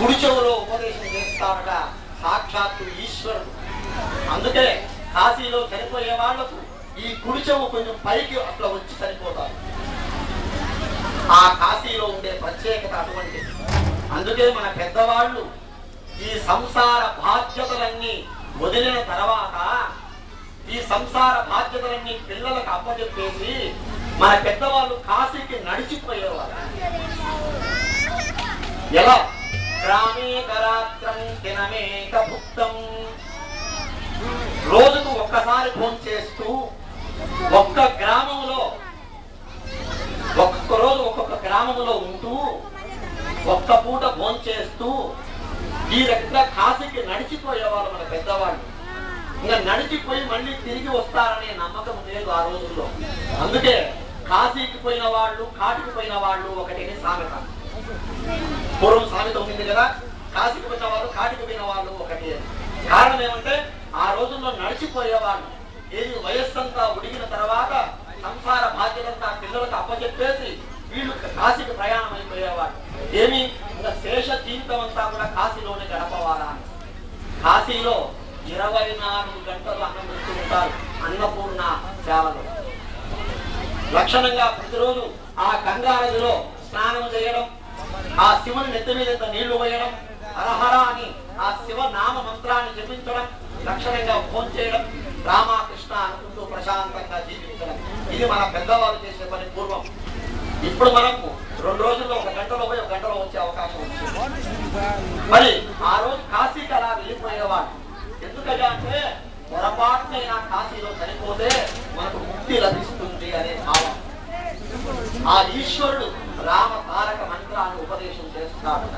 కుడి చెవులో ఉపదేశం చేస్తారట సాక్షాత్తు ఈశ్వరుడు. అందుకే కాశీలో చనిపోయే వాళ్లకు ఈ కుడి చెవు కొంచెం పైకి అట్లా వచ్చి చనిపోతారు. ఆ కాశీలో ఉండే ప్రత్యేకత అటువంటి. అందుకే మన పెద్దవాళ్ళు ఈ సంసార బాధ్యతలన్నీ వదిలిన తర్వాత ఈ సంసార బాధ్యతలన్నీ పిల్లలకు అప్పచెప్పేసి మన పెద్దవాళ్ళు కాశీకి నడిచిపోయేవారు. ఎలా? గ్రామే కరాత్రం దినమేక భుక్తం. రోజుకు ఒక్కసారి ఫోన్ చేస్తూ ఒక్క గ్రామంలో ఒక్కొక్క రోజు ఒక్కొక్క గ్రామంలో ఉంటూ ఒక్క పూట ఫోన్ చేస్తూ ఈ రకంగా కాశీకి నడిచిపోయేవాళ్ళు మన పెద్దవాళ్ళు. ఇంకా నడిచిపోయి మళ్ళీ తిరిగి వస్తారనే నమ్మకం లేదు ఆ రోజుల్లో. అందుకే కాశీకి పోయిన వాళ్ళు కాటికి పోయిన వాళ్ళు ఒకటిని సామెత. పూర్వం సామెత ఉంది కదా, కాశీకి పోయిన వాళ్ళు కాటికి పోయిన వాళ్ళు ఒకటి. కారణం ఏమంటే ఆ రోజుల్లో నడిచిపోయేవాళ్ళు. ఏది వయస్సు అంతా ఉడిగిన తర్వాత సంసార బాధ్యతంతా పిల్లలకు అప్పచెప్పేసి వీళ్ళు కాశీకి ప్రయాణం అయిపోయేవాళ్ళు. ఏమి ఇంకా శేష జీవితం అంతా కూడా కాశీలోనే గడపవాలా అని. కాశీలో 24 గంటలు అన్నం పెడుతూ ఉంటారు అన్నపూర్ణ సేవలో. లక్షణంగా ప్రతిరోజు ఆ గంగా నదిలో స్నానం చేయడం, ఆ శివుని నెత్తి మీద నీళ్లు పోయడం, హరహర అని ఆ శివ నామ మంత్రాన్ని జపించడం, లక్షణంగా ఫోన్ చేయడం, రామకృష్ణ అనుకుంటూ ప్రశాంతంగా జీవించడం. ఇది మన పెద్దవాళ్ళు చేసే పని పూర్వం. ఇప్పుడు మనకు 2 రోజుల్లో 1 గంటలో పోయి 1 గంటలో వచ్చే అవకాశం వచ్చింది. మరి ఆ రోజు కాశీకి అలా వెళ్ళిపోయేవాడు. ఎందుకయ్యా అంటే పొరపాటునైనా కాశీలో చనిపోతే మనకు ముక్తి లభిస్తుంది అనే భావం. ఆ ఈశ్వరుడు రామ తారక మంత్రాన్ని ఉపదేశం చేస్తున్నాడు.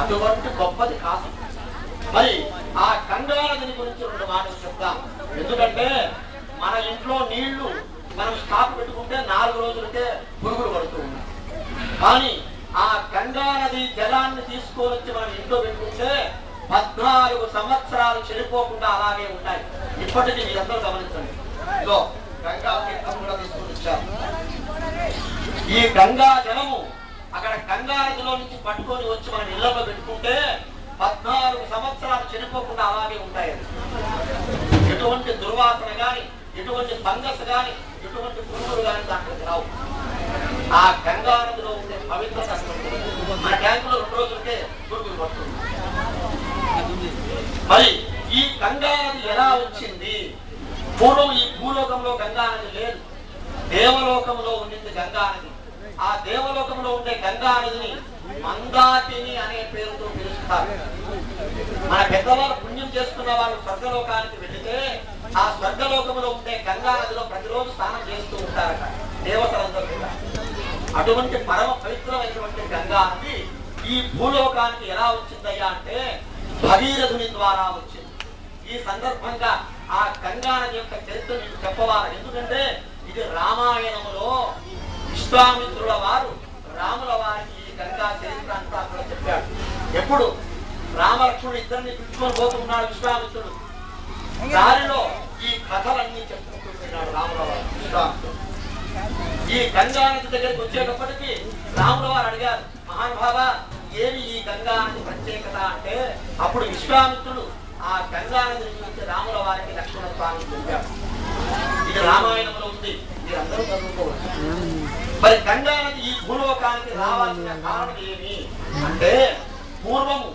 అటువంటి గొప్పది కాశీ. మరి ఆ గంగా నదిని గురించి 2 మాటలు చెప్తాం. ఎందుకంటే మన ఇంట్లో నీళ్లు మనం స్టాక్ పెట్టుకుంటే 4 రోజులకే పురుగులు పడుతూ ఉన్నాయి. కానీ ఆ గంగా నది జలాన్ని తీసుకొని వచ్చి మనం ఇంట్లో పెట్టుకుంటే 14 సంవత్సరాలు చెడిపోకుండా అలాగే ఉంటాయి. ఇప్పటికీ మీరందరూ గమనించండి. ఇదో గంగా తీర్థం కూడా తీసుకొని వచ్చారు. ఈ గంగా జలము అక్కడ గంగా నదిలో నుంచి పట్టుకొని వచ్చి మనం ఇళ్లలో పెట్టుకుంటే 14 సంవత్సరాలు చెడిపోకుండా అలాగే ఉంటాయి. ఎటువంటి దుర్వాసన గాని, ఎటువంటి ఫంగస్ గాని, ఎటువంటి పురుగులు గాని దాంట్లోకి రావు. ఆ గంగా నదిలో ఉండే పవిత్రత మన ట్యాంకులో 2 రోజులకే పురుగులు పడుతుంది. మరి ఈ గంగా నది ఎలా వచ్చింది? పూర్వం ఈ భూలోకంలో గంగా నది లేదు, దేవలోకంలో ఉండింది గంగా నది. ఆ దేవలోకంలో ఉండే గంగా నదిని మందాకిని అనే పేరుతో పిలుస్తారు. మన పెద్దవాళ్ళు పుణ్యం చేసుకున్న వాళ్ళు స్వర్గలోకానికి వెళితే ఆ స్వర్గలోకంలో ఉండే గంగా నదిలో ప్రతిరోజు స్నానం చేస్తూ ఉంటారట దేవతలందరూ కూడా. అటువంటి పరమ పవిత్రమైనటువంటి గంగా నది ఈ భూలోకానికి ఎలా వచ్చిందయ్యా అంటే భగీరథుని ద్వారా వచ్చింది. ఈ సందర్భంగా ఆ గంగా నది యొక్క చరిత్ర మీకు చెప్పవాలి. ఎందుకంటే ఇది రామాయణంలో విశ్వామిత్రుల వారు రాముల వారికి ఈ గంగా చరిత్ర అంతా కూడా చెప్పాడు. ఎప్పుడు రామలక్ష్మణుడు ఇద్దరిని పిలుచుకొని పోతున్నాడు విశ్వామిత్రుడు. దారిలో ఈ కథలన్నీ చెప్పుకుంటున్నాడు రాముల వారు విశ్వామిత్రుడు. ఈ గంగా నది దగ్గరికి వచ్చేటప్పటికి రాముల వారు అడిగారు, మహానుభావ ఏమి ఈ గంగా నది ప్రత్యేకత అంటే అప్పుడు విశ్వామిత్రుడు ఆ గంగా నదిని గురించి రాముల వారికి లక్ష్మణ స్వామి చెప్పాడు. ఇది రామాయణంలో ఉంది, మీరందరూ చదువుకోవచ్చు. మరి గంగా నది ఈ భూలోకానికి రావాల్సిన కారణం ఏమి అంటే పూర్వము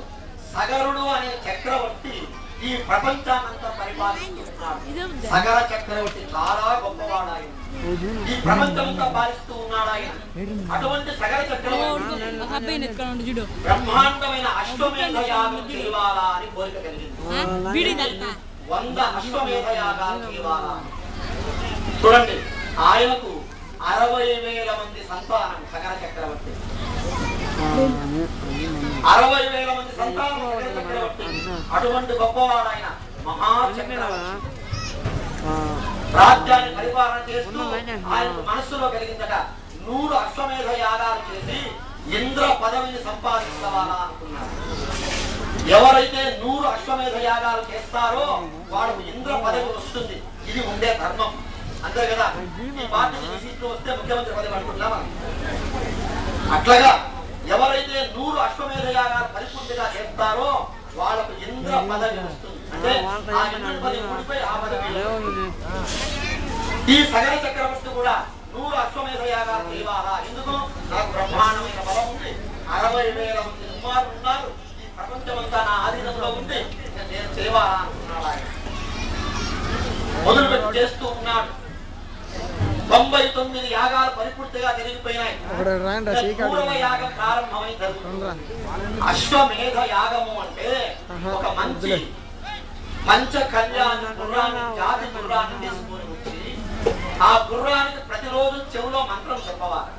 సగరుడు అనే చక్రవర్తి ఈ ప్రపంచాన్నంతా పరిపాలిస్తున్నాడు. సగర చక్రవర్తి చాలా గొప్పవాడు ఆయన. ఈ ప్రపంచమంతా పాలిస్తూ ఉన్నాడు ఆయన. అటువంటి సగర చక్రవర్తి బ్రహ్మాండమైన అశ్వమేధ యాగం చేయాలా అని కోరిక కలిగింది. 100 అశ్వమేధ యాగాలు చేయాలా. చూడండి, ఆయనకు 60,000 మంది సంతానం. సగర చక్రవర్తి 60,000 మంది సంతానం సగర చక్రవర్తి. అటువంటి గొప్పవాడు ఆయన, మహాచక్రవర్తి. రాజ్యాన్ని పరిపాలన చేస్తూ ఆయనకు మనస్సులో కలిగిందట 100 అశ్వమేధ యాగాలు చేసి ఇంద్ర పదవిని సంపాదించవాలా అనుకున్నారు. ఎవరైతే 100 అశ్వమేధ యాగాలు చేస్తారో వాడు ఇంద్ర పదవి వస్తుంది. ఇది ఉండే ధర్మం, అంతే కదా. ఈ పార్టీ సీట్లు వస్తే ముఖ్యమంత్రి పదవి అనుకుంటున్నామా? అట్లాగా ఎవరైతే 100 అశ్వమేధ యాగాలు పరిపూర్తిగా చేస్తారో వాళ్ళకు ఇంద్ర పదవి వస్తుంది. అంటే ఆ ఇంద్రుడి పదవి ఊడిపోయి ఆ పదవి. ఈ సగర చక్రవర్తి కూడా 100 అశ్వమేధ యాగాలు చేయాలా? ఎందుకు? నాకు బ్రహ్మాండమైన బలం ఉంది, 60,000 మంది కుమారులు ఉన్నారు, ఈ ప్రపంచమంతా నా ఆధీనంలో ఉంది, నేను చేయాలా అనుకున్నాడు. ఆయన మొదలుపెట్టి చేస్తూ ఉన్నాడు. 99 యాగాలు పరిపూర్తిగా జరిగిపోయినాయి. 100వ యాగం ప్రారంభమై జరుగుతుంది. అశ్వమేధ యాగము అంటే ఒక మంచి పంచ కళ్యాణ గుర్రాన్ని, జాతి గుర్రాన్ని తీసుకొని వచ్చి ఆ గుర్రానికి ప్రతిరోజు చెవులో మంత్రం చెప్పవాలి,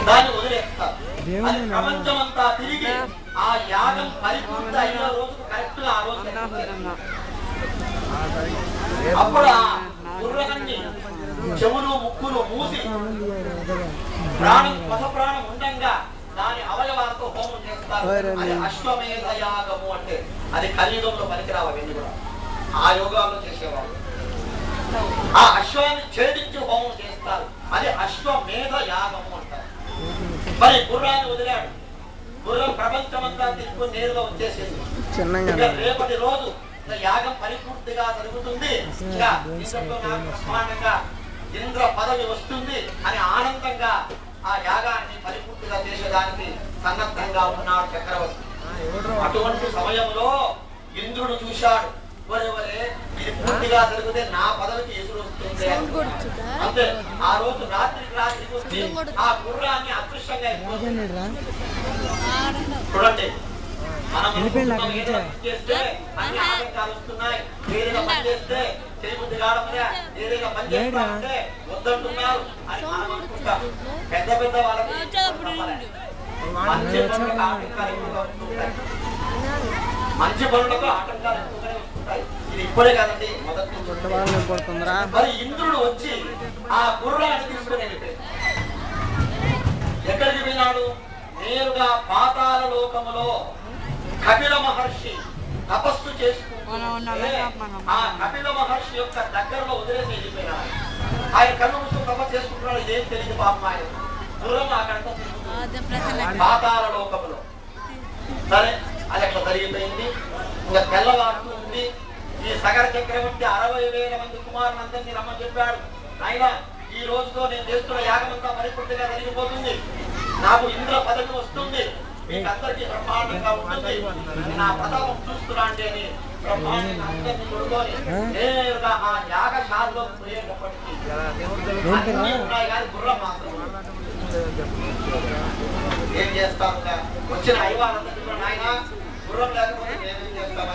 దాన్ని వదిలేస్తారు. అది ప్రపంచమంతా తిరిగి ఆ యాగం పరిపూర్తి అయిన రోజుకు కరెక్ట్ గా ఆ రోజు అప్పుడు ఆ గుర్రాన్ని చెవులు ముక్కులు మూసి ప్రాణం కొత్త ప్రాణం ఉండంగా దాని అవయవాలతో హోమం చేస్తారు. అది అశ్వమేధ యాగము. అంటే అది కలియుగంలో పనికిరావన్నీ కూడా ఆ యోగాల్లో చేసేవాళ్ళు. ఆ అశ్వాన్ని ఛేదించి హోమం చేస్తారు, అది అశ్వమేధ యాగము అంటారు. మరి గుర్రాన్ని వదిలాడు, గుర్రం ప్రపంచమంతా తీసుకుని నేరుగా వచ్చేసేది. రేపటి రోజు యాగం పరిపూర్తిగా జరుగుతుంది, బ్రహ్మాండంగా ఇంద్ర పదవి వస్తుంది అని ఆనందంగా ఆ యాగాన్ని పరిపూర్తిగా చేసేదానికి సన్నద్ధంగా ఉన్నాడు చక్రవర్తి. అటువంటి సమయంలో ఇంద్రుడు చూశాడు, వరే ఇది పూర్తిగా జరిగితే నా పదవికి ఎదురు వస్తుంది. అంతే ఆ రోజు రాత్రికి వచ్చి ఆ గుర్రాన్ని అదృష్టంగా చూడండి. మనం చేస్తే అన్ని ఆటంకాలు వస్తున్నాయి, ఏదైనా పని చేస్తే చేయబుద్ధి కావడంలే, ఏదైనా పని చేస్తామంటే వద్దంటున్నారు అని మనం అనుకుంటాం. పెద్ద పెద్ద వాళ్ళకి మంచి పనులకు ఆటంకాలు ఎక్కువగా వస్తుంటాయి, మంచి పనులకు ఆటంకాలు ఎక్కువగానే వస్తుంటాయి. ఇది ఇప్పుడే కాదండి, మొదటి. మరి ఇంద్రుడు వచ్చి ఆ గుర్రాన్ని తీసుకుని వెళ్ళిపోయాడు. ఎక్కడికి పోయినాడు? నేరుగా పాతాళ లోకములో కపిల మహర్షి తపస్సు చేసుకుంటే ఆ కపిల మహర్షి యొక్క దగ్గరలో వదిలేసి వెళ్ళిపోయినాడు. ఆయన కళ్ళు మూసుకొని తపస్సు చేసుకుంటున్నాడు, ఇదేం తెలియదు పాపం. ఆయన గుర్రం అక్కడంతా పాతాళ లోకములో. సరే, అది అట్లా జరిగిపోయింది. ఇంకా తెల్లవారుతుంది. ఈ సగర చక్రవర్తి 60,000 మంది కుమారులందరినీ రమ్మని చెప్పాడు. ఆయన ఈ రోజుతో నేను చేస్తున్న యాగమంతా పరిపూర్తిగా జరిగిపోతుంది, నాకు ఇంద్ర పదవి వస్తుంది, మీకు అందరికీ బ్రహ్మాండంగా ఉంటుంది, నా ప్రతాపం చూస్తున్నాండి అని బ్రహ్మాండంగా అందరినీ కొడుకొని నేరుగా ఆ యాగశాలలో పోయేటప్పటికీ అన్నీ ఉన్నాయి కానీ గుర్రం మాత్రం ఏం చేస్తాను. వచ్చిన అయ్యవాళ్ళందరికీ నాయన గుర్రం లేకపోతే నేనేం చేస్తాను.